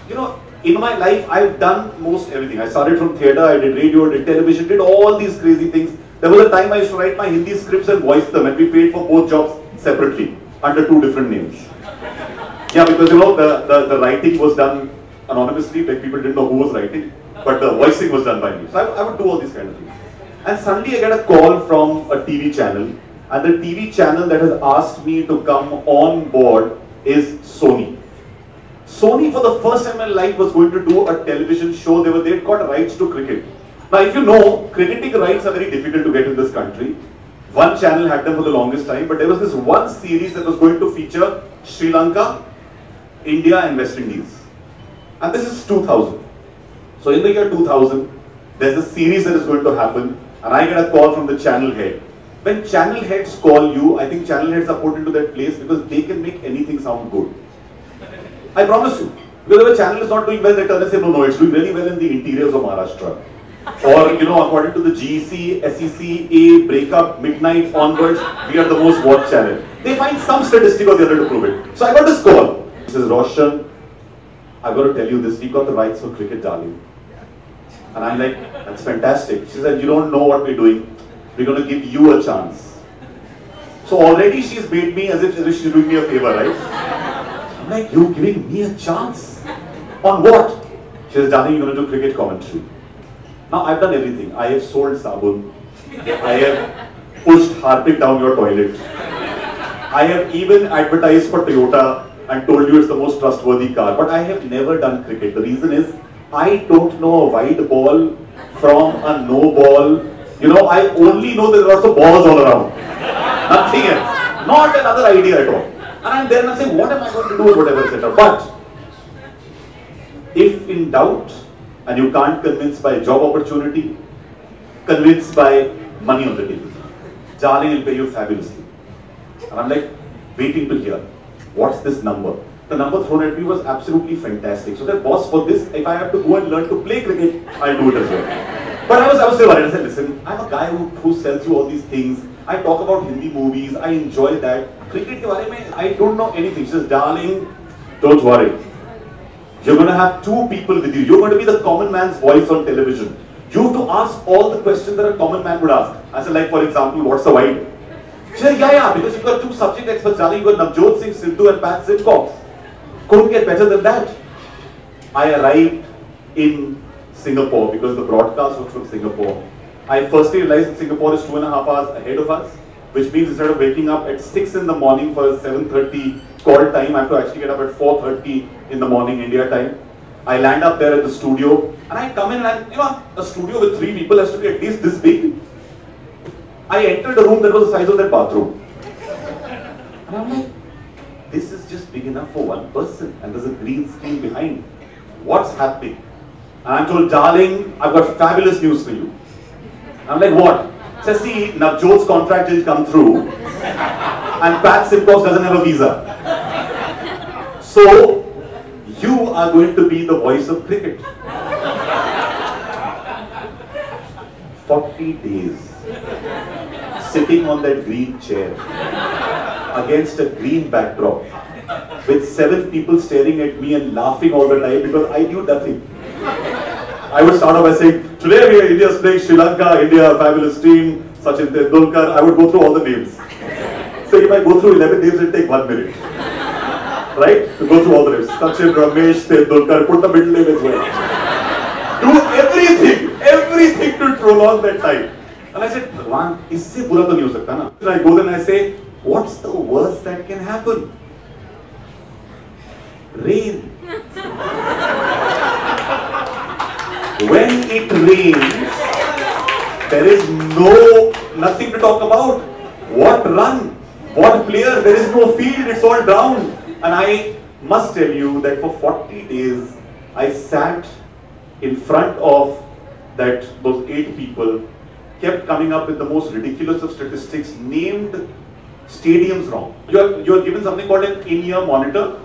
you know, in my life, I've done most everything. I started from theatre, I did radio, did television, did all these crazy things. There was a time I used to write my Hindi scripts and voice them, and we paid for both jobs separately, under 2 different names. Yeah, because you know, the writing was done anonymously, like people didn't know who was writing, but the voicing was done by me. So I would do all these kind of things. And suddenly I get a call from a TV channel, and the TV channel that has asked me to come on board is Sony. Sony for the first time in my life was going to do a television show. They'd got rights to cricket. Now if you know, cricketing rights are very difficult to get in this country. One channel had them for the longest time, but there was this one series that was going to feature Sri Lanka, India and West Indies. And this is 2000. So in the year 2000, there's a series that is going to happen, and I get a call from the channel head. When channel heads call you, I think channel heads are put into that place because they can make anything sound good. I promise you. Because if a channel is not doing well, they turn and say, no, it's doing really well in the interiors of Maharashtra. Or, you know, according to the GEC, SEC, A, breakup, midnight, onwards, we are the most watched channel. They find some statistic or the other to prove it. So I got this call. He says, Roshan, I've got to tell you this, we got the rights for cricket, darling. And I'm like, that's fantastic. She said, you don't know what we're doing. We're going to give you a chance. So already she's made me as if she's doing me a favor, right? I'm like, you're giving me a chance? On what? She says, darling, you're going to do cricket commentary. Now, I've done everything. I have sold sabun. I have pushed Harpic down your toilet. I have even advertised for Toyota and told you it's the most trustworthy car. But I have never done cricket. The reason is, I don't know a wide ball from a no ball. You know, I only know that there are lots of balls all around. Nothing else. Not another idea at all. And I'm there and I'm saying, what am I going to do with whatever, etc. But if in doubt, and you can't convince by job opportunity, convince by money on the table. Darling will pay you fabulously. And I'm like, waiting to hear, what's this number? The number thrown at me was absolutely fantastic. So that boss, for this, if I have to go and learn to play cricket, I'll do it as well. But I was still worried. I said, listen, I'm a guy who sells you all these things. I talk about Hindi movies. I enjoy that. Cricket ke baare mein, I don't know anything. She says, darling, don't worry. You're going to have 2 people with you. You're going to be the common man's voice on television. You have to ask all the questions that a common man would ask. I said, like, for example, what's the wide? She said, yeah, because you've got 2 subject experts, darling. You've got Navjot Singh Sidhu and Pat Simcox. Couldn't get better than that. I arrived in Singapore because the broadcast was from Singapore. I firstly realized that Singapore is 2.5 hours ahead of us, which means instead of waking up at 6 in the morning for a 7:30 call time, I have to actually get up at 4:30 in the morning India time. I land up there at the studio, and I come in and, you know, a studio with 3 people has to be at least this big. I entered a room that was the size of that bathroom. And I'm like, this is just big enough for 1 person, and there's a green screen behind. What's happening? And I'm told, darling, I've got fabulous news for you. I'm like, what? So see, Navjot's contract didn't come through, and Pat Simcox doesn't have a visa. So, you are going to be the voice of cricket. 40 days, sitting on that green chair, against a green backdrop, with 7 people staring at me and laughing all the time because I knew nothing. I would start off by saying, today India's playing Sri Lanka, India, fabulous team, Sachin Tendulkar. I would go through all the names. So if I go through 11 names, it'll take 1 minute. Right? To go through all the names. Sachin, Ramesh, Tendulkar, put the middle name as well. Do everything to prolong that time. And I said, Bhagwan, isse bura to nahi ho sakta na. Then I go there and I say, what's the worst that can happen? Rain. When it rains, there is nothing to talk about. What run? What player? There is no field, it's all down. And I must tell you that for 40 days, I sat in front of those 8 people, kept coming up with the most ridiculous of statistics, named stadiums wrong. You are given something called an in-ear monitor.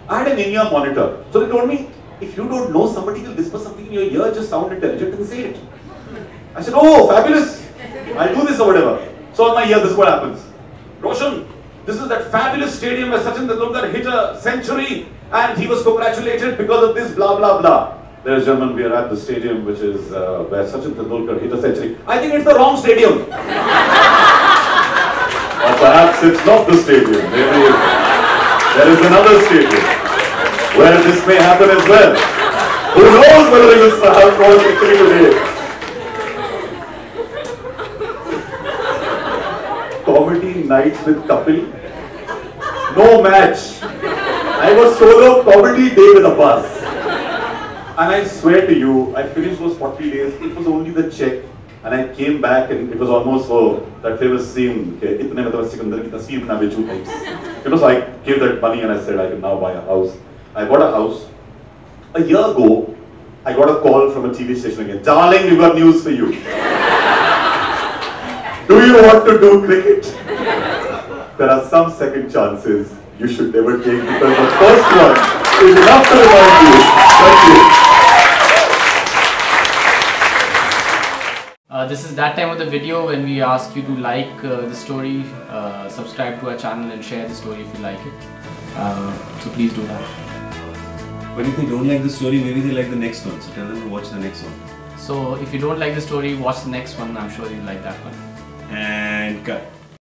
I had an in-ear monitor. So they told me, if you don't know, somebody will whisper something in your ear, just sound intelligent and say it. I said, oh, fabulous. I'll do this or whatever. So on my ear, this is what happens. Roshan, this is that fabulous stadium where Sachin Tendulkar hit a century. And he was congratulated because of this blah blah blah. Ladies and gentlemen, we are at the stadium which is where Sachin Tendulkar hit a century. I think it's the wrong stadium. Or perhaps it's not the stadium. Maybe there is another stadium where this may happen as well. Who knows whether he will have called victory today? Comedy nights with Kapil. No match. I was solo comedy day with Abbas. And I swear to you, I finished those 40 days, it was only the check. And I came back and it was almost that famous scene, itne mein tora Sikandar ki tasveer na bechu types. You know, so I gave that money and I said I can now buy a house. I bought a house. A year ago, I got a call from a TV station again. Darling, we've got news for you. Do you want to do cricket? There are some second chances you should never take because the first one is enough to remind you. Thank you. This is that time of the video when we ask you to like the story, subscribe to our channel and share the story if you like it. So please do that. But if they don't like the story, maybe they like the next one. So tell them to watch the next one. So if you don't like the story, watch the next one. I'm sure you'll like that one. And cut.